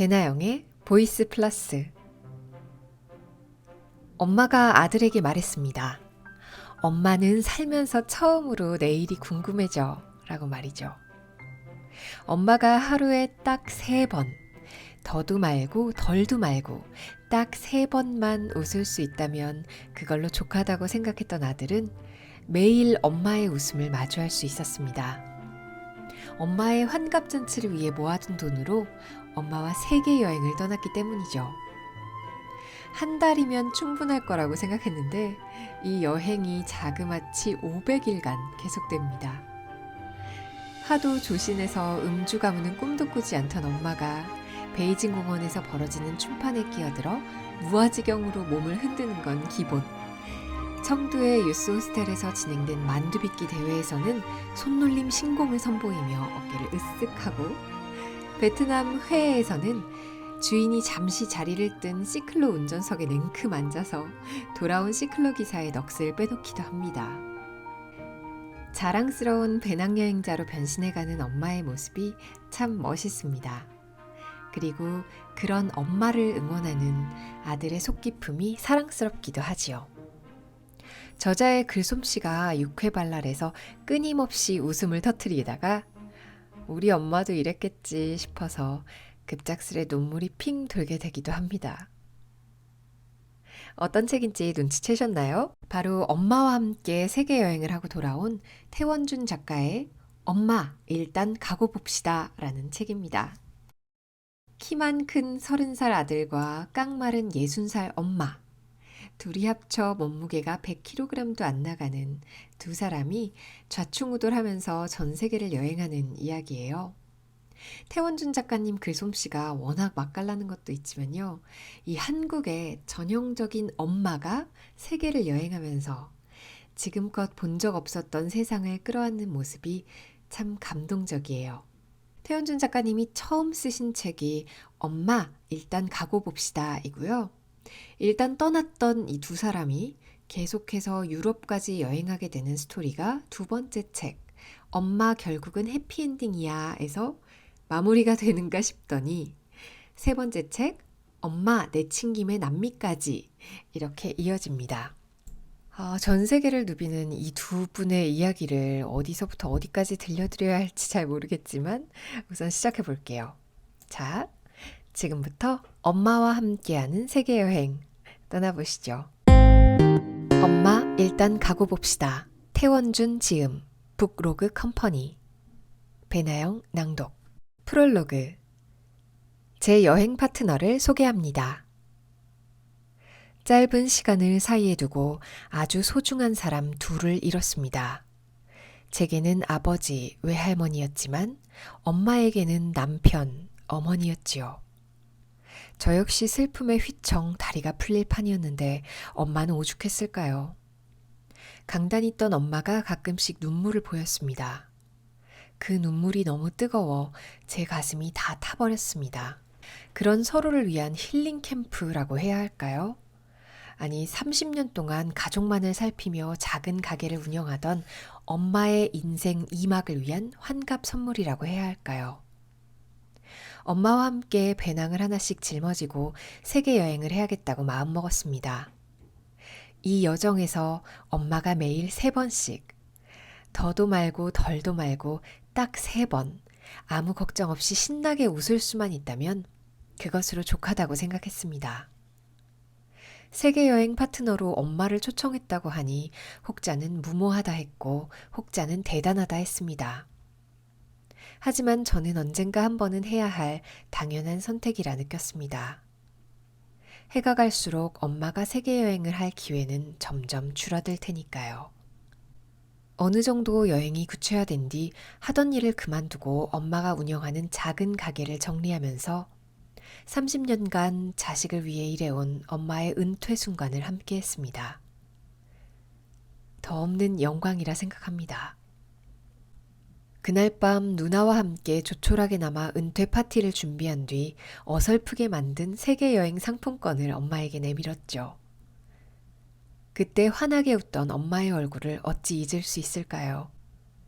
배나영의 보이스 플러스. 엄마가 아들에게 말했습니다. 엄마는 살면서 처음으로 내일이 궁금해져 라고 말이죠. 엄마가 하루에 딱 3번, 더도 말고 덜도 말고 딱 3번만 웃을 수 있다면 그걸로 족하다고 생각했던 아들은 매일 엄마의 웃음을 마주할 수 있었습니다. 엄마의 환갑잔치를 위해 모아둔 돈으로 엄마와 세계 여행을 떠났기 때문이죠. 한 달이면 충분할 거라고 생각했는데 이 여행이 자그마치 500일간 계속됩니다. 하도 조신해서 음주 가무는 꿈도 꾸지 않던 엄마가 베이징 공원에서 벌어지는 춤판에 끼어들어 무아지경으로 몸을 흔드는 건 기본. 청두의 유스 호스텔에서 진행된 만두빚기 대회에서는 손놀림 신공을 선보이며 어깨를 으쓱하고, 베트남 회에서는 주인이 잠시 자리를 뜬 시클로 운전석에 냉큼 앉아서 돌아온 시클로 기사의 넋을 빼놓기도 합니다. 자랑스러운 배낭여행자로 변신해가는 엄마의 모습이 참 멋있습니다. 그리고 그런 엄마를 응원하는 아들의 속깊음이 사랑스럽기도 하지요. 저자의 글솜씨가 육회발랄해서 끊임없이 웃음을 터뜨리다가 우리 엄마도 이랬겠지 싶어서 급작스레 눈물이 핑 돌게 되기도 합니다. 어떤 책인지 눈치채셨나요? 바로 엄마와 함께 세계여행을 하고 돌아온 태원준 작가의 엄마, 일단 가고 봅시다 라는 책입니다. 키만 큰 30살 아들과 깡마른 60살 엄마, 둘이 합쳐 몸무게가 100kg도 안 나가는 두 사람이 좌충우돌하면서 전 세계를 여행하는 이야기예요. 태원준 작가님 글솜씨가 워낙 맛깔나는 것도 있지만요. 이 한국의 전형적인 엄마가 세계를 여행하면서 지금껏 본 적 없었던 세상을 끌어안는 모습이 참 감동적이에요. 태원준 작가님이 처음 쓰신 책이 엄마, 일단 가고 봅시다 이고요. 일단 떠났던 이 두 사람이 계속해서 유럽까지 여행하게 되는 스토리가 두 번째 책, 엄마 결국은 해피엔딩이야 에서 마무리가 되는가 싶더니 세 번째 책, 엄마 내친김에 남미까지 이렇게 이어집니다. 전 세계를 누비는 이 두 분의 이야기를 어디서부터 어디까지 들려드려야 할지 잘 모르겠지만 우선 시작해 볼게요. 자, 지금부터 엄마와 함께하는 세계여행 떠나보시죠. 엄마 일단 가고 봅시다. 태원준 지음, 북로그 컴퍼니. 배나영 낭독. 프롤로그. 제 여행 파트너를 소개합니다. 짧은 시간을 사이에 두고 아주 소중한 사람 둘을 잃었습니다. 제게는 아버지, 외할머니였지만 엄마에게는 남편, 어머니였지요. 저 역시 슬픔에 휘청 다리가 풀릴 판이었는데 엄마는 오죽했을까요? 강단이 있던 엄마가 가끔씩 눈물을 보였습니다. 그 눈물이 너무 뜨거워 제 가슴이 다 타버렸습니다. 그런 서로를 위한 힐링 캠프라고 해야 할까요? 아니, 30년 동안 가족만을 살피며 작은 가게를 운영하던 엄마의 인생 2막을 위한 환갑 선물이라고 해야 할까요? 엄마와 함께 배낭을 하나씩 짊어지고 세계 여행을 해야겠다고 마음먹었습니다. 이 여정에서 엄마가 매일 3번씩, 더도 말고 덜도 말고 딱 3번, 아무 걱정 없이 신나게 웃을 수만 있다면 그것으로 족하다고 생각했습니다. 세계여행 파트너로 엄마를 초청했다고 하니 혹자는 무모하다 했고 혹자는 대단하다 했습니다. 하지만 저는 언젠가 한 번은 해야 할 당연한 선택이라 느꼈습니다. 해가 갈수록 엄마가 세계여행을 할 기회는 점점 줄어들 테니까요. 어느 정도 여행이 구체화된 뒤 하던 일을 그만두고 엄마가 운영하는 작은 가게를 정리하면서 30년간 자식을 위해 일해온 엄마의 은퇴 순간을 함께 했습니다. 더 없는 영광이라 생각합니다. 그날 밤 누나와 함께 조촐하게나마 은퇴 파티를 준비한 뒤 어설프게 만든 세계여행 상품권을 엄마에게 내밀었죠. 그때 환하게 웃던 엄마의 얼굴을 어찌 잊을 수 있을까요?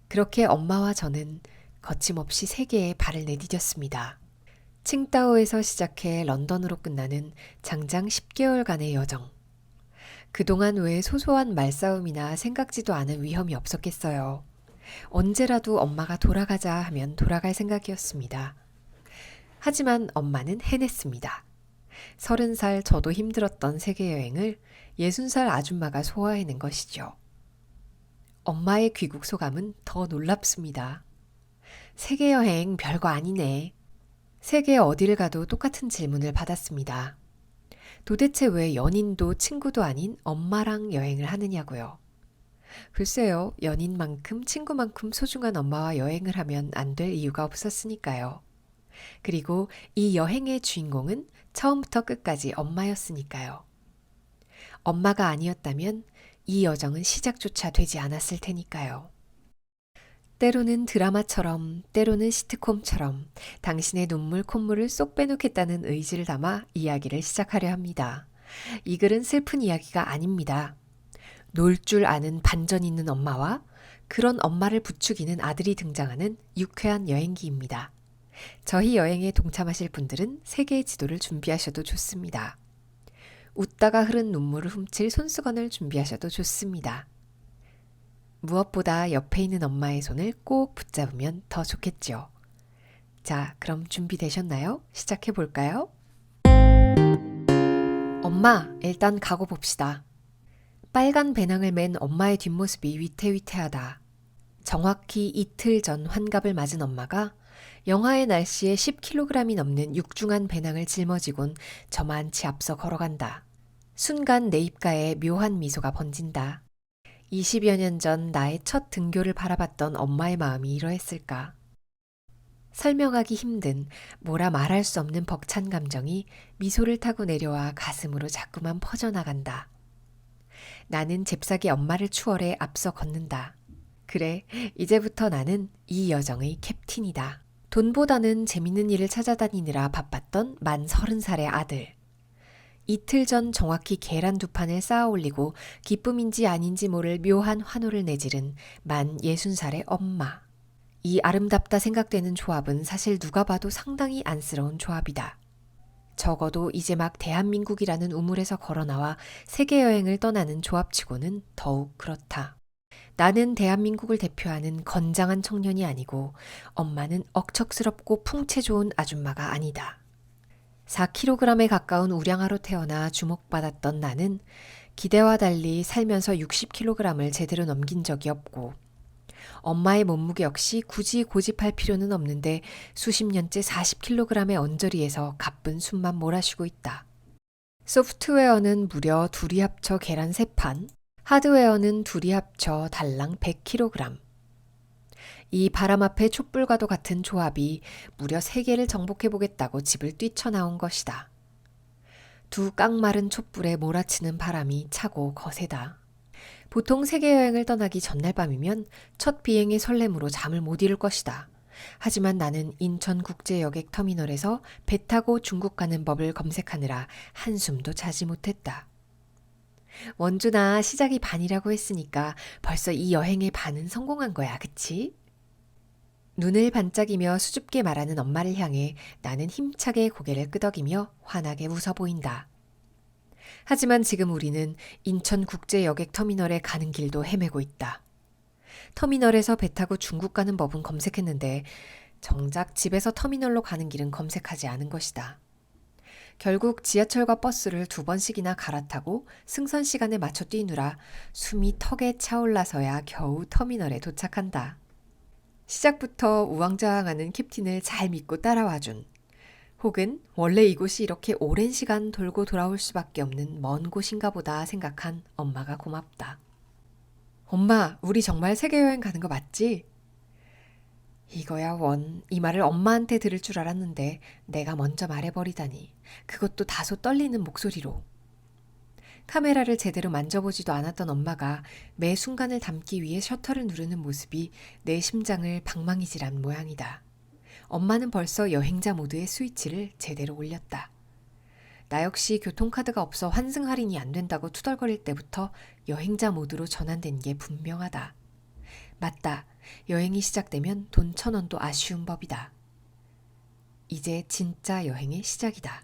그렇게 엄마와 저는 거침없이 세계에 발을 내디뎠습니다. 칭다오에서 시작해 런던으로 끝나는 장장 10개월간의 여정. 그동안 왜 소소한 말싸움이나 생각지도 않은 위험이 없었겠어요. 언제라도 엄마가 돌아가자 하면 돌아갈 생각이었습니다. 하지만 엄마는 해냈습니다. 30살 저도 힘들었던 세계여행을 60살 아줌마가 소화해낸 것이죠. 엄마의 귀국 소감은 더 놀랍습니다. 세계여행 별거 아니네. 세계 어디를 가도 똑같은 질문을 받았습니다. 도대체 왜 연인도 친구도 아닌 엄마랑 여행을 하느냐고요. 글쎄요, 연인만큼 친구만큼 소중한 엄마와 여행을 하면 안 될 이유가 없었으니까요. 그리고 이 여행의 주인공은 처음부터 끝까지 엄마였으니까요. 엄마가 아니었다면 이 여정은 시작조차 되지 않았을 테니까요. 때로는 드라마처럼, 때로는 시트콤처럼 당신의 눈물 콧물을 쏙 빼놓겠다는 의지를 담아 이야기를 시작하려 합니다. 이 글은 슬픈 이야기가 아닙니다. 놀 줄 아는 반전 있는 엄마와 그런 엄마를 부추기는 아들이 등장하는 유쾌한 여행기입니다. 저희 여행에 동참하실 분들은 세계의 지도를 준비하셔도 좋습니다. 웃다가 흐른 눈물을 훔칠 손수건을 준비하셔도 좋습니다. 무엇보다 옆에 있는 엄마의 손을 꼭 붙잡으면 더 좋겠죠. 자, 그럼 준비되셨나요? 시작해 볼까요? 엄마, 일단 가고 봅시다. 빨간 배낭을 맨 엄마의 뒷모습이 위태위태하다. 정확히 이틀 전 환갑을 맞은 엄마가 영하의 날씨에 10kg이 넘는 육중한 배낭을 짊어지곤 저만치 앞서 걸어간다. 순간 내 입가에 묘한 미소가 번진다. 20여 년 전 나의 첫 등교를 바라봤던 엄마의 마음이 이러했을까. 설명하기 힘든 뭐라 말할 수 없는 벅찬 감정이 미소를 타고 내려와 가슴으로 자꾸만 퍼져나간다. 나는 잽싸게 엄마를 추월해 앞서 걷는다. 그래, 이제부터 나는 이 여정의 캡틴이다. 돈보다는 재밌는 일을 찾아다니느라 바빴던 만 30살의 아들. 이틀 전 정확히 계란 2판을 쌓아 올리고 기쁨인지 아닌지 모를 묘한 환호를 내지른 만 60살의 엄마. 이 아름답다 생각되는 조합은 사실 누가 봐도 상당히 안쓰러운 조합이다. 적어도 이제 막 대한민국이라는 우물에서 걸어나와 세계여행을 떠나는 조합치고는 더욱 그렇다. 나는 대한민국을 대표하는 건장한 청년이 아니고 엄마는 억척스럽고 풍채 좋은 아줌마가 아니다. 4kg에 가까운 우량아로 태어나 주목받았던 나는 기대와 달리 살면서 60kg을 제대로 넘긴 적이 없고 엄마의 몸무게 역시 굳이 고집할 필요는 없는데 수십 년째 40kg의 언저리에서 가쁜 숨만 몰아쉬고 있다. 소프트웨어는 무려 둘이 합쳐 계란 3판, 하드웨어는 둘이 합쳐 달랑 100kg. 이 바람 앞에 촛불과도 같은 조합이 무려 세계를 정복해보겠다고 집을 뛰쳐나온 것이다. 두 깡마른 촛불에 몰아치는 바람이 차고 거세다. 보통 세계여행을 떠나기 전날 밤이면 첫 비행의 설렘으로 잠을 못 이룰 것이다. 하지만 나는 인천국제여객 터미널에서 배 타고 중국 가는 법을 검색하느라 한숨도 자지 못했다. 원준아, 시작이 반이라고 했으니까 벌써 이 여행의 반은 성공한 거야, 그치? 눈을 반짝이며 수줍게 말하는 엄마를 향해 나는 힘차게 고개를 끄덕이며 환하게 웃어 보인다. 하지만 지금 우리는 인천국제여객 터미널에 가는 길도 헤매고 있다. 터미널에서 배 타고 중국 가는 법은 검색했는데 정작 집에서 터미널로 가는 길은 검색하지 않은 것이다. 결국 지하철과 버스를 2번씩이나 갈아타고 승선 시간에 맞춰 뛰느라 숨이 턱에 차올라서야 겨우 터미널에 도착한다. 시작부터 우왕좌왕하는 캡틴을 잘 믿고 따라와준, 혹은 원래 이곳이 이렇게 오랜 시간 돌고 돌아올 수밖에 없는 먼 곳인가 보다 생각한 엄마가 고맙다. 엄마, 우리 정말 세계여행 가는 거 맞지? 이거야 원, 이 말을 엄마한테 들을 줄 알았는데 내가 먼저 말해버리다니. 그것도 다소 떨리는 목소리로. 카메라를 제대로 만져보지도 않았던 엄마가 매 순간을 담기 위해 셔터를 누르는 모습이 내 심장을 방망이질한 모양이다. 엄마는 벌써 여행자 모드의 스위치를 제대로 올렸다. 나 역시 교통카드가 없어 환승 할인이 안 된다고 투덜거릴 때부터 여행자 모드로 전환된 게 분명하다. 맞다. 여행이 시작되면 돈 1,000원도 아쉬운 법이다. 이제 진짜 여행의 시작이다.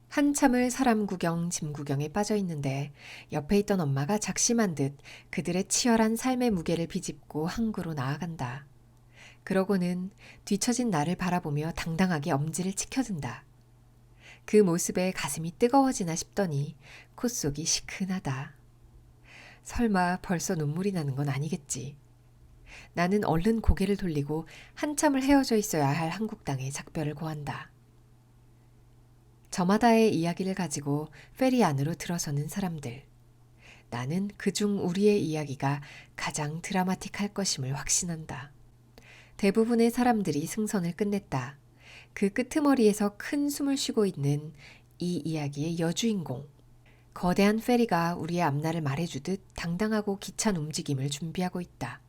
한참을 사람 구경, 짐 구경에 빠져 있는데 옆에 있던 엄마가 작심한 듯 그들의 치열한 삶의 무게를 비집고 항구로 나아간다. 그러고는 뒤처진 나를 바라보며 당당하게 엄지를 치켜든다. 그 모습에 가슴이 뜨거워지나 싶더니 콧속이 시큰하다. 설마 벌써 눈물이 나는 건 아니겠지. 나는 얼른 고개를 돌리고 한참을 헤어져 있어야 할 한국 땅에 작별을 고한다. 저마다의 이야기를 가지고 페리 안으로 들어서는 사람들. 나는 그중 우리의 이야기가 가장 드라마틱할 것임을 확신한다. 대부분의 사람들이 승선을 끝냈다. 그 끄트머리에서 큰 숨을 쉬고 있는 이 이야기의 여주인공. 거대한 페리가 우리의 앞날을 말해주듯 당당하고 기찬 움직임을 준비하고 있다.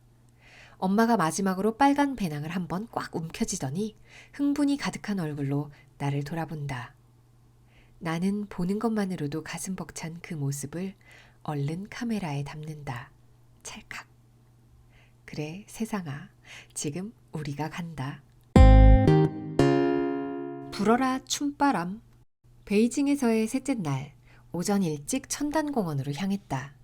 엄마가 마지막으로 빨간 배낭을 한번 꽉 움켜쥐더니 흥분이 가득한 얼굴로 나를 돌아본다. 나는 보는 것만으로도 가슴 벅찬 그 모습을 얼른 카메라에 담는다. 찰칵. 그래, 세상아. 지금 우리가 간다. 불어라 춤바람. 베이징에서의 셋째 날, 오전 일찍 천단공원으로 향했다.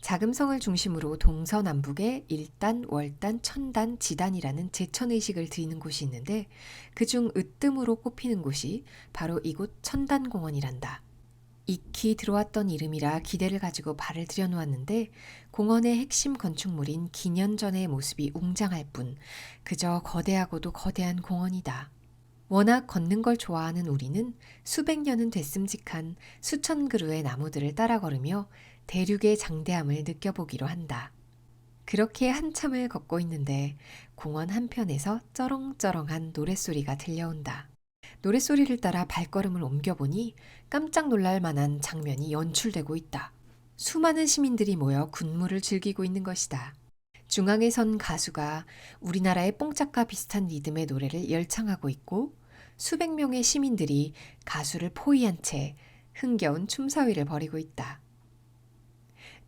자금성을 중심으로 동서남북에 일단, 월단, 천단, 지단이라는 제천의식을 드리는 곳이 있는데 그중 으뜸으로 꼽히는 곳이 바로 이곳 천단공원이란다. 익히 들어왔던 이름이라 기대를 가지고 발을 들여놓았는데 공원의 핵심 건축물인 기년전의 모습이 웅장할 뿐 그저 거대하고도 거대한 공원이다. 워낙 걷는 걸 좋아하는 우리는 수백 년은 됐음직한 수천 그루의 나무들을 따라 걸으며 대륙의 장대함을 느껴보기로 한다. 그렇게 한참을 걷고 있는데 공원 한편에서 쩌렁쩌렁한 노랫소리가 들려온다. 노랫소리를 따라 발걸음을 옮겨보니 깜짝 놀랄 만한 장면이 연출되고 있다. 수많은 시민들이 모여 군무를 즐기고 있는 것이다. 중앙에 선 가수가 우리나라의 뽕짝과 비슷한 리듬의 노래를 열창하고 있고 수백 명의 시민들이 가수를 포위한 채 흥겨운 춤사위를 벌이고 있다.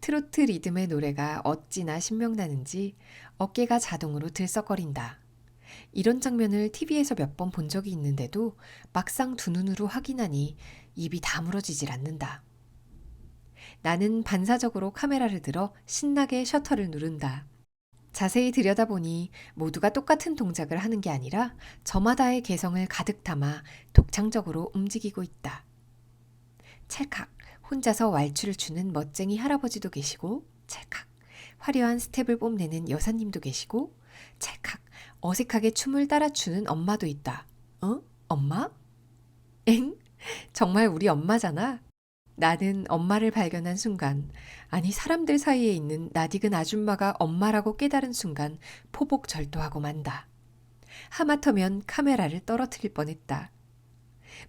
트로트 리듬의 노래가 어찌나 신명나는지 어깨가 자동으로 들썩거린다. 이런 장면을 TV에서 몇 번 본 적이 있는데도 막상 두 눈으로 확인하니 입이 다물어지질 않는다. 나는 반사적으로 카메라를 들어 신나게 셔터를 누른다. 자세히 들여다보니 모두가 똑같은 동작을 하는 게 아니라 저마다의 개성을 가득 담아 독창적으로 움직이고 있다. 찰칵 혼자서 왈츠를 추는 멋쟁이 할아버지도 계시고 찰칵 화려한 스텝을 뽐내는 여사님도 계시고 찰칵 어색하게 춤을 따라 추는 엄마도 있다. 어? 엄마? 엥? 정말 우리 엄마잖아. 나는 엄마를 발견한 순간, 아니 사람들 사이에 있는 낯익은 아줌마가 엄마라고 깨달은 순간 포복절도하고 만다. 하마터면 카메라를 떨어뜨릴 뻔했다.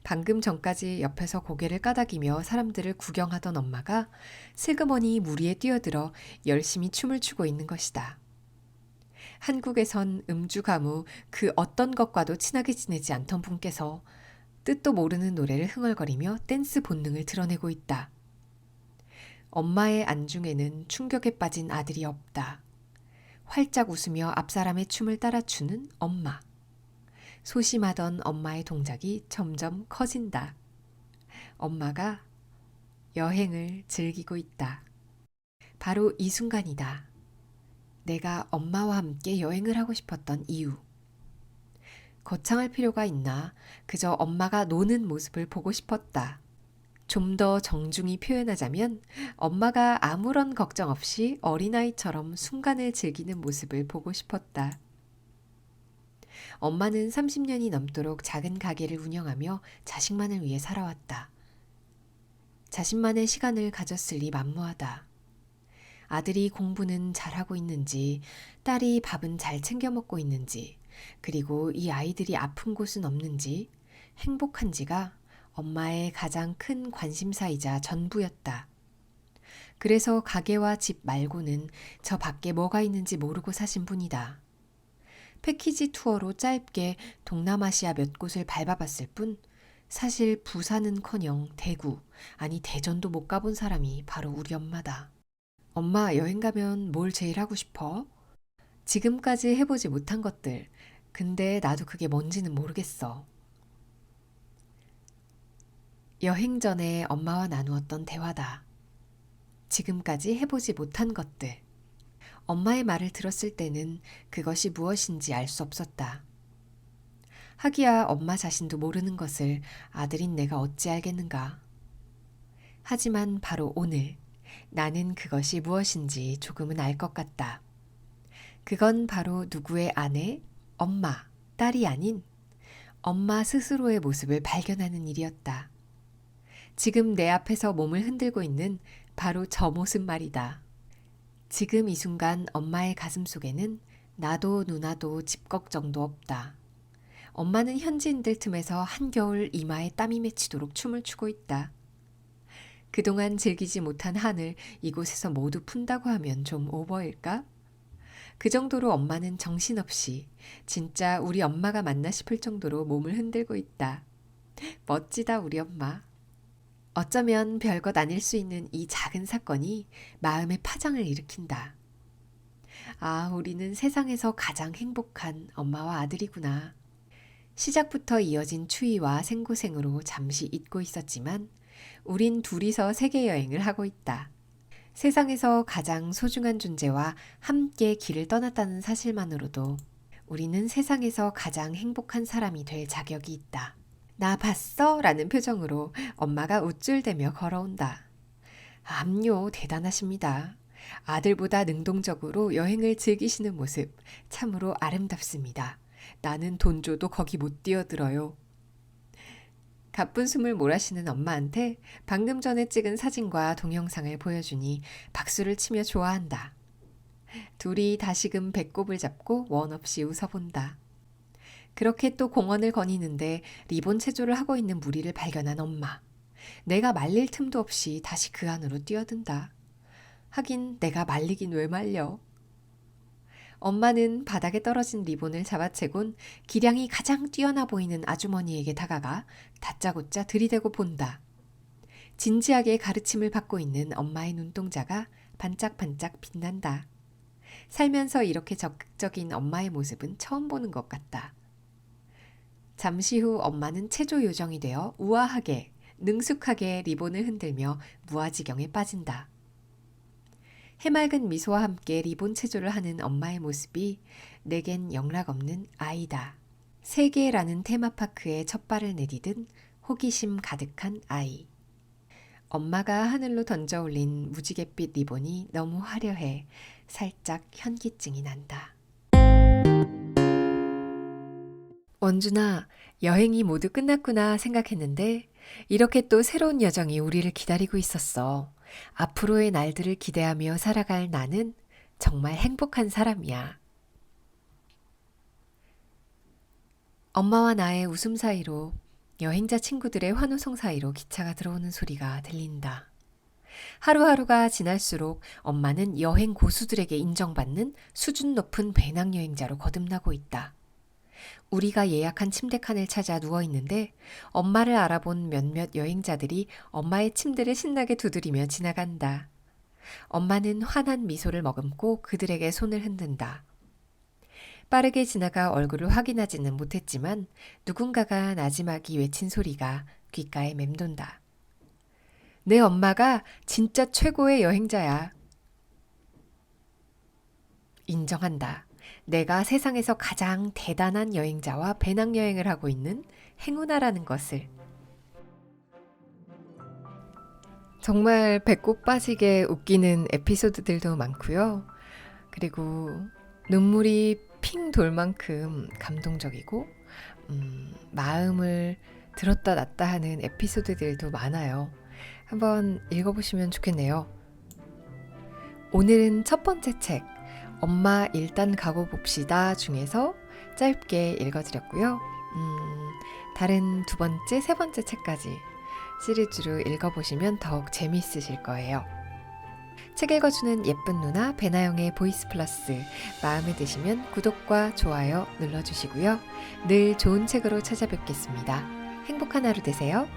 방금 전까지 옆에서 고개를 까닥이며 사람들을 구경하던 엄마가 슬그머니 무리에 뛰어들어 열심히 춤을 추고 있는 것이다. 한국에선 음주 가무 그 어떤 것과도 친하게 지내지 않던 분께서 뜻도 모르는 노래를 흥얼거리며 댄스 본능을 드러내고 있다. 엄마의 안중에는 충격에 빠진 아들이 없다. 활짝 웃으며 앞사람의 춤을 따라 추는 엄마. 소심하던 엄마의 동작이 점점 커진다. 엄마가 여행을 즐기고 있다. 바로 이 순간이다. 내가 엄마와 함께 여행을 하고 싶었던 이유. 거창할 필요가 있나 그저 엄마가 노는 모습을 보고 싶었다. 좀 더 정중히 표현하자면 엄마가 아무런 걱정 없이 어린아이처럼 순간을 즐기는 모습을 보고 싶었다. 엄마는 30년이 넘도록 작은 가게를 운영하며 자식만을 위해 살아왔다. 자신만의 시간을 가졌으리 만무하다. 아들이 공부는 잘하고 있는지, 딸이 밥은 잘 챙겨 먹고 있는지, 그리고 이 아이들이 아픈 곳은 없는지, 행복한지가 엄마의 가장 큰 관심사이자 전부였다. 그래서 가게와 집 말고는 저 밖에 뭐가 있는지 모르고 사신 분이다. 패키지 투어로 짧게 동남아시아 몇 곳을 밟아봤을 뿐 사실 부산은커녕 대구, 아니 대전도 못 가본 사람이 바로 우리 엄마다. 엄마 여행 가면 뭘 제일 하고 싶어? 지금까지 해보지 못한 것들. 근데 나도 그게 뭔지는 모르겠어. 여행 전에 엄마와 나누었던 대화다. 지금까지 해보지 못한 것들. 엄마의 말을 들었을 때는 그것이 무엇인지 알 수 없었다. 하기야 엄마 자신도 모르는 것을 아들인 내가 어찌 알겠는가. 하지만 바로 오늘 나는 그것이 무엇인지 조금은 알 것 같다. 그건 바로 누구의 아내, 엄마, 딸이 아닌 엄마 스스로의 모습을 발견하는 일이었다. 지금 내 앞에서 몸을 흔들고 있는 바로 저 모습 말이다. 지금 이 순간 엄마의 가슴 속에는 나도 누나도 집 걱정도 없다. 엄마는 현지인들 틈에서 한겨울 이마에 땀이 맺히도록 춤을 추고 있다. 그동안 즐기지 못한 한을 이곳에서 모두 푼다고 하면 좀 오버일까? 그 정도로 엄마는 정신없이 진짜 우리 엄마가 맞나 싶을 정도로 몸을 흔들고 있다. 멋지다 우리 엄마. 어쩌면 별것 아닐 수 있는 이 작은 사건이 마음의 파장을 일으킨다. 아, 우리는 세상에서 가장 행복한 엄마와 아들이구나. 시작부터 이어진 추위와 생고생으로 잠시 잊고 있었지만 우린 둘이서 세계 여행을 하고 있다. 세상에서 가장 소중한 존재와 함께 길을 떠났다는 사실만으로도 우리는 세상에서 가장 행복한 사람이 될 자격이 있다. 나 봤어? 라는 표정으로 엄마가 우쭐대며 걸어온다. 암요, 대단하십니다. 아들보다 능동적으로 여행을 즐기시는 모습 참으로 아름답습니다. 나는 돈 줘도 거기 못 뛰어들어요. 가쁜 숨을 몰아쉬는 엄마한테 방금 전에 찍은 사진과 동영상을 보여주니 박수를 치며 좋아한다. 둘이 다시금 배꼽을 잡고 원 없이 웃어본다. 그렇게 또 공원을 거니는데 리본 체조를 하고 있는 무리를 발견한 엄마. 내가 말릴 틈도 없이 다시 그 안으로 뛰어든다. 하긴 내가 말리긴 왜 말려. 엄마는 바닥에 떨어진 리본을 잡아채곤 기량이 가장 뛰어나 보이는 아주머니에게 다가가 다짜고짜 들이대고 본다. 진지하게 가르침을 받고 있는 엄마의 눈동자가 반짝반짝 빛난다. 살면서 이렇게 적극적인 엄마의 모습은 처음 보는 것 같다. 잠시 후 엄마는 체조 요정이 되어 우아하게, 능숙하게 리본을 흔들며 무아지경에 빠진다. 해맑은 미소와 함께 리본 체조를 하는 엄마의 모습이 내겐 영락없는 아이다. 세계라는 테마파크에 첫 발을 내디딘 호기심 가득한 아이. 엄마가 하늘로 던져 올린 무지갯빛 리본이 너무 화려해 살짝 현기증이 난다. 원준아, 여행이 모두 끝났구나 생각했는데 이렇게 또 새로운 여정이 우리를 기다리고 있었어. 앞으로의 날들을 기대하며 살아갈 나는 정말 행복한 사람이야. 엄마와 나의 웃음 사이로 여행자 친구들의 환호성 사이로 기차가 들어오는 소리가 들린다. 하루하루가 지날수록 엄마는 여행 고수들에게 인정받는 수준 높은 배낭여행자로 거듭나고 있다. 우리가 예약한 침대칸을 찾아 누워있는데 엄마를 알아본 몇몇 여행자들이 엄마의 침대를 신나게 두드리며 지나간다. 엄마는 환한 미소를 머금고 그들에게 손을 흔든다. 빠르게 지나가 얼굴을 확인하지는 못했지만 누군가가 나지막이 외친 소리가 귓가에 맴돈다. 내 엄마가 진짜 최고의 여행자야. 인정한다. 내가 세상에서 가장 대단한 여행자와 배낭여행을 하고 있는 행운아라는 것을. 정말 배꼽 빠지게 웃기는 에피소드들도 많고요. 그리고 눈물이 핑 돌 만큼 감동적이고 마음을 들었다 놨다 하는 에피소드들도 많아요. 한번 읽어보시면 좋겠네요. 오늘은 첫 번째 책 엄마 일단 가고 봅시다 중에서 짧게 읽어드렸고요. 다른 두 번째, 세 번째 책까지 시리즈로 읽어보시면 더욱 재미있으실 거예요. 책 읽어주는 예쁜 누나 배나영의 보이스 플러스 마음에 드시면 구독과 좋아요 눌러주시고요. 늘 좋은 책으로 찾아뵙겠습니다. 행복한 하루 되세요.